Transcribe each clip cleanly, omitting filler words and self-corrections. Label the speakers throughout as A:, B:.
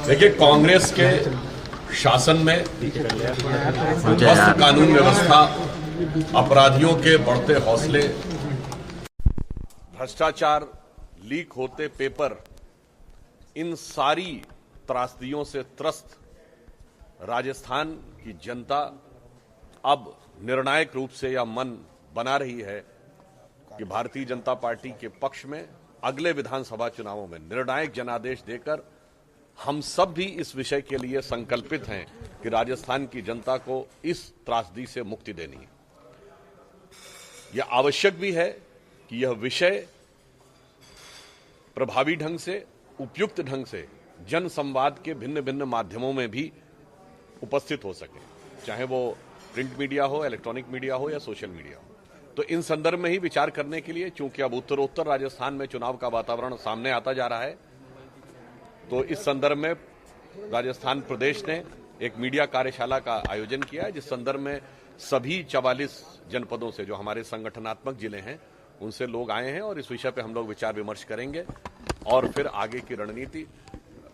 A: देखिए, कांग्रेस के शासन में वस्त्र कानून व्यवस्था, अपराधियों के बढ़ते हौसले, भ्रष्टाचार, लीक होते पेपर, इन सारी त्रासदियों से त्रस्त राजस्थान की जनता अब निर्णायक रूप से यह मन बना रही है कि भारतीय जनता पार्टी के पक्ष में अगले विधानसभा चुनावों में निर्णायक जनादेश देकर हम सब भी इस विषय के लिए संकल्पित हैं कि राजस्थान की जनता को इस त्रासदी से मुक्ति देनी है। यह आवश्यक भी है कि यह विषय प्रभावी ढंग से, उपयुक्त ढंग से जन संवाद के भिन्न भिन्न माध्यमों में भी उपस्थित हो सके, चाहे वो प्रिंट मीडिया हो, इलेक्ट्रॉनिक मीडिया हो या सोशल मीडिया हो। तो इन संदर्भ में ही विचार करने के लिए, चूंकि अब उत्तरोत्तर राजस्थान में चुनाव का वातावरण सामने आता जा रहा है, तो इस संदर्भ में राजस्थान प्रदेश ने एक मीडिया कार्यशाला का आयोजन किया है, जिस संदर्भ में सभी 44 जनपदों से जो हमारे संगठनात्मक जिले हैं उनसे लोग आए हैं और इस विषय पे हम लोग विचार विमर्श करेंगे और फिर आगे की रणनीति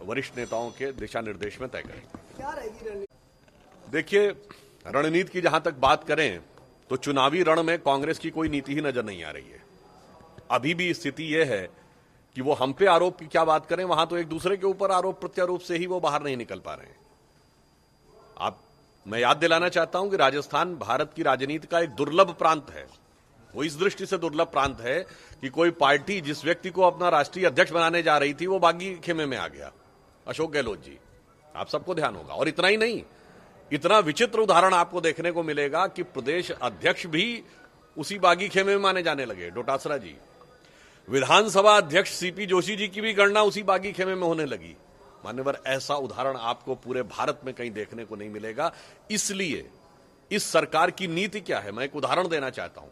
A: वरिष्ठ नेताओं के दिशा निर्देश में तय करेंगे। क्या रहेगी रणनीति? देखिए, रणनीति की जहां तक बात करें तो चुनावी रण में कांग्रेस की कोई नीति ही नजर नहीं आ रही है। अभी भी स्थिति यह है कि वो हम पे आरोप की क्या बात करें, वहां तो एक दूसरे के ऊपर आरोप प्रत्यारोप से ही वो बाहर नहीं निकल पा रहे हैं। मैं याद दिलाना चाहता हूं कि राजस्थान भारत की राजनीति का एक दुर्लभ प्रांत है। वो इस दृष्टि से दुर्लभ प्रांत है कि कोई पार्टी जिस व्यक्ति को अपना राष्ट्रीय अध्यक्ष बनाने जा रही थी वो बागी खेमे में आ गया, अशोक गहलोत जी। आप सबको ध्यान होगा। और इतना ही नहीं, इतना विचित्र उदाहरण आपको देखने को मिलेगा कि प्रदेश अध्यक्ष भी उसी बागी खेमे में माने जाने लगे, डोटासरा जी। विधानसभा अध्यक्ष सीपी जोशी जी की भी गणना उसी बागी खेमे में होने लगी। मान्यवर, ऐसा उदाहरण आपको पूरे भारत में कहीं देखने को नहीं मिलेगा। इसलिए इस सरकार की नीति क्या है, मैं एक उदाहरण देना चाहता हूं।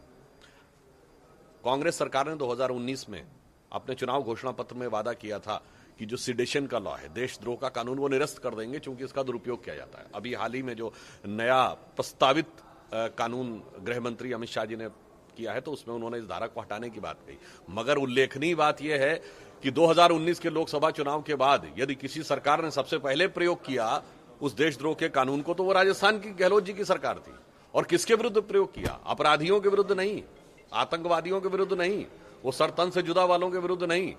A: कांग्रेस सरकार ने 2019 में अपने चुनाव घोषणा पत्र में वादा किया था कि जो सिडेशन का लॉ है, देशद्रोह का कानून, वो निरस्त कर देंगे क्योंकि इसका दुरुपयोग किया जाता है। अभी हाल ही में जो नया प्रस्तावित कानून गृह मंत्री अमित शाह जी ने किया है तो उसमें उन्होंने इस धारा को हटाने की बात कही। मगर उल्लेखनीय बात यह है कि 2019 के लोकसभा चुनाव के बाद यदि किसी सरकार ने सबसे पहले प्रयोग किया उस देशद्रोह के कानून को, तो वो राजस्थान की गहलोत जी की सरकार थी। और किसके विरुद्ध प्रयोग किया? अपराधियों के विरुद्ध नहीं, आतंकवादियों के विरुद्ध नहीं, वो सरतन से जुदा वालों के विरुद्ध नहीं,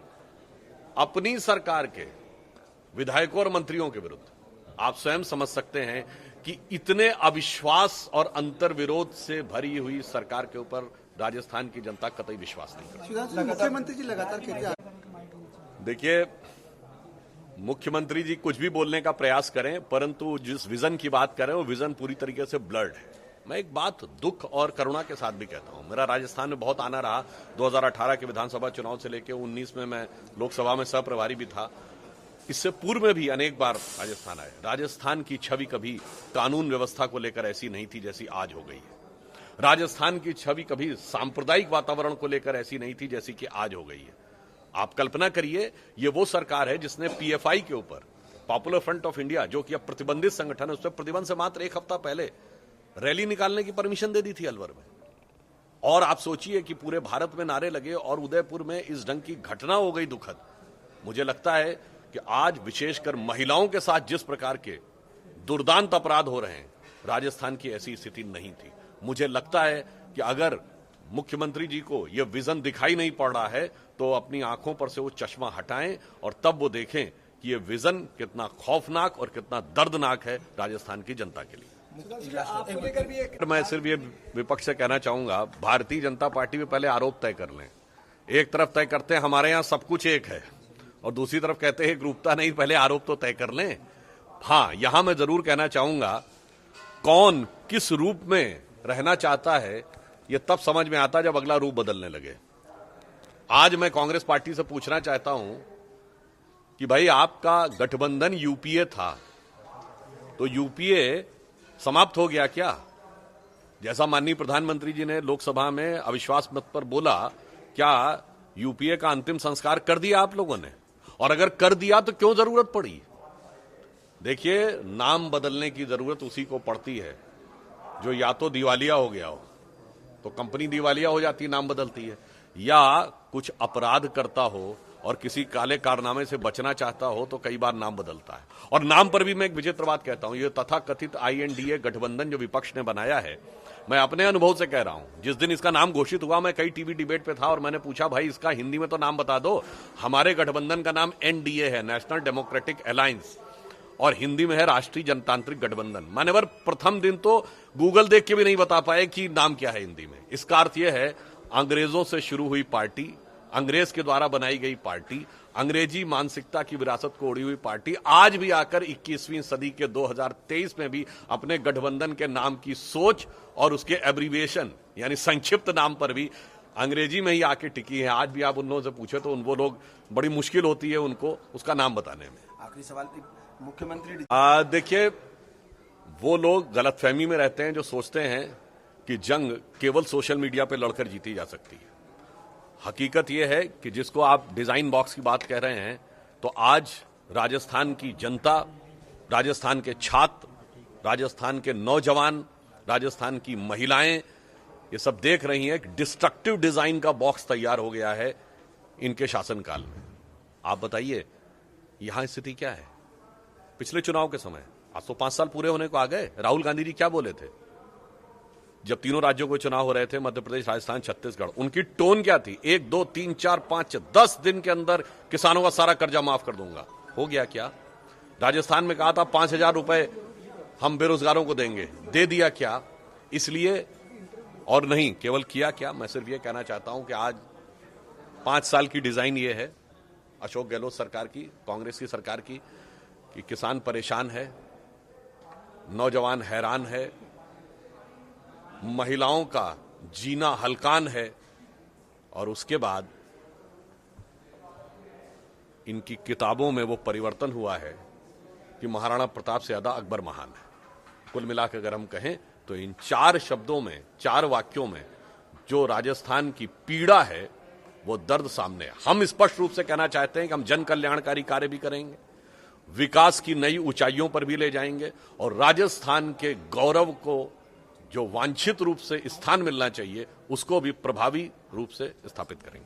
A: अपनी सरकार के विधायकों और मंत्रियों के विरुद्ध। आप स्वयं समझ सकते हैं कि इतने अविश्वास और अंतर्विरोध से भरी हुई सरकार के ऊपर राजस्थान की जनता कतई विश्वास नहीं करती।
B: मुख्यमंत्री जी लगातार कहते हैं।
A: देखिए, मुख्यमंत्री जी कुछ भी बोलने का प्रयास करें, परंतु जिस विजन की बात करें वो विजन पूरी तरीके से ब्लर्ड है। मैं एक बात दुख और करुणा के साथ भी कहता हूं, मेरा राजस्थान में बहुत आना रहा। 2018 के विधानसभा चुनाव से लेकर 19 में मैं लोकसभा में सहप्रभारी भी था। इससे पूर्व में भी अनेक बार राजस्थान आए। राजस्थान की छवि कभी कानून व्यवस्था को लेकर ऐसी नहीं थी जैसी आज हो गई है। राजस्थान की छवि कभी सांप्रदायिक वातावरण को लेकर ऐसी नहीं थी जैसी कि आज हो गई है। आप कल्पना करिए, ये वो सरकार है जिसने पीएफआई के ऊपर, पॉपुलर फ्रंट ऑफ इंडिया, जो कि अब प्रतिबंधित संगठन है, उस पर प्रतिबंध से मात्र एक हफ्ता पहले रैली निकालने की परमिशन दे दी थी अलवर में। और आप सोचिए कि पूरे भारत में नारे लगे और उदयपुर में इस ढंग की घटना हो गई दुखद। मुझे लगता है कि आज विशेषकर महिलाओं के साथ जिस प्रकार के दुर्दांत अपराध हो रहे हैं, राजस्थान की ऐसी स्थिति नहीं थी। मुझे लगता है कि अगर मुख्यमंत्री जी को यह विजन दिखाई नहीं पड़ रहा है तो अपनी आंखों पर से वो चश्मा हटाएं और तब वो देखें कि यह विजन कितना खौफनाक और कितना दर्दनाक है राजस्थान की जनता के लिए। मैं सिर्फ ये विपक्ष से कहना चाहूंगा, भारतीय जनता पार्टी में पहले आरोप तय कर लें। एक तरफ तय करते हैं हमारे यहां सब कुछ एक है और दूसरी तरफ कहते हैं एकरूपता नहीं, पहले आरोप तो तय कर लें। हां, यहां मैं जरूर कहना चाहूंगा, कौन किस रूप में रहना चाहता है यह तब समझ में आता जब अगला रूप बदलने लगे। आज मैं कांग्रेस पार्टी से पूछना चाहता हूं कि भाई, आपका गठबंधन यूपीए था, तो यूपीए समाप्त हो गया क्या? जैसा माननीय प्रधानमंत्री जी ने लोकसभा में अविश्वास मत पर बोला, क्या यूपीए का अंतिम संस्कार कर दिया आप लोगों ने? और अगर कर दिया तो क्यों जरूरत पड़ी? देखिए, नाम बदलने की जरूरत उसी को पड़ती है जो या तो दिवालिया हो गया हो, तो कंपनी दिवालिया हो जाती, नाम बदलती है, या कुछ अपराध करता हो और किसी काले कारनामे से बचना चाहता हो तो कई बार नाम बदलता है। और नाम पर भी मैं एक विचित्र बात कहता हूं, ये तथाकथित INDA गठबंधन जो विपक्ष ने बनाया है, मैं अपने अनुभव से कह रहा हूं, जिस दिन इसका नाम घोषित हुआ मैं कई टीवी डिबेट पे था और मैंने पूछा, भाई इसका हिंदी में तो नाम बता दो। हमारे गठबंधन का नाम NDA है, नेशनल डेमोक्रेटिक अलायंस, और हिंदी में है राष्ट्रीय जनतांत्रिक गठबंधन। मान्यवर प्रथम दिन तो गूगल देख के भी नहीं बता पाए कि नाम क्या है हिंदी में। इसका अर्थ यह है, अंग्रेजों से शुरू हुई पार्टी, अंग्रेज के द्वारा बनाई गई पार्टी, अंग्रेजी मानसिकता की विरासत को ओढ़ी हुई पार्टी आज भी आकर 21वीं सदी के 2023 में भी अपने गठबंधन के नाम की सोच और उसके एब्रीविएशन यानी संक्षिप्त नाम पर भी अंग्रेजी में ही आके टिकी है। आज भी आप उन लोगों से पूछे तो वो लोग बड़ी मुश्किल होती है उनको उसका नाम बताने में।
B: आखिरी सवाल, मुख्यमंत्री
A: देखिए, वो लोग गलतफहमी में रहते हैं जो सोचते हैं कि जंग केवल सोशल मीडिया पे लड़कर जीती जा सकती है। हकीकत यह है कि जिसको आप डिजाइन बॉक्स की बात कह रहे हैं, तो आज राजस्थान की जनता, राजस्थान के छात्र, राजस्थान के नौजवान, राजस्थान की महिलाएं ये सब देख रही हैं कि डिस्ट्रक्टिव डिजाइन का बॉक्स तैयार हो गया है इनके शासनकाल में। आप बताइए यहां स्थिति क्या है? पिछले चुनाव के समय, आज तो 5 साल पूरे होने को आ गए, राहुल गांधी जी क्या बोले थे जब तीनों राज्यों को चुनाव हो रहे थे, मध्य प्रदेश, राजस्थान, छत्तीसगढ़? उनकी टोन क्या थी? 1 2 3 4 5 10 दिन के अंदर किसानों का सारा कर्जा माफ कर दूंगा। हो गया क्या? राजस्थान में कहा था 5,000 रुपए हम बेरोजगारों को देंगे, दे दिया क्या? इसलिए, और नहीं केवल किया क्या, मैं सिर्फ यह कहना चाहता हूं कि आज 5 साल की डिजाइन यह है अशोक गहलोत सरकार की, कांग्रेस की सरकार की, कि किसान परेशान है, नौजवान हैरान है, महिलाओं का जीना हलकान है, और उसके बाद इनकी किताबों में वो परिवर्तन हुआ है कि महाराणा प्रताप से ज्यादा अकबर महान है। कुल मिलाकर अगर हम कहें तो इन 4 शब्दों में, 4 वाक्यों में जो राजस्थान की पीड़ा है वो दर्द सामने है। हम स्पष्ट रूप से कहना चाहते हैं कि हम जन कल्याणकारी कार्य भी करेंगे, विकास की नई ऊंचाइयों पर भी ले जाएंगे, और राजस्थान के गौरव को जो वांछित रूप से स्थान मिलना चाहिए उसको भी प्रभावी रूप से स्थापित करेंगे।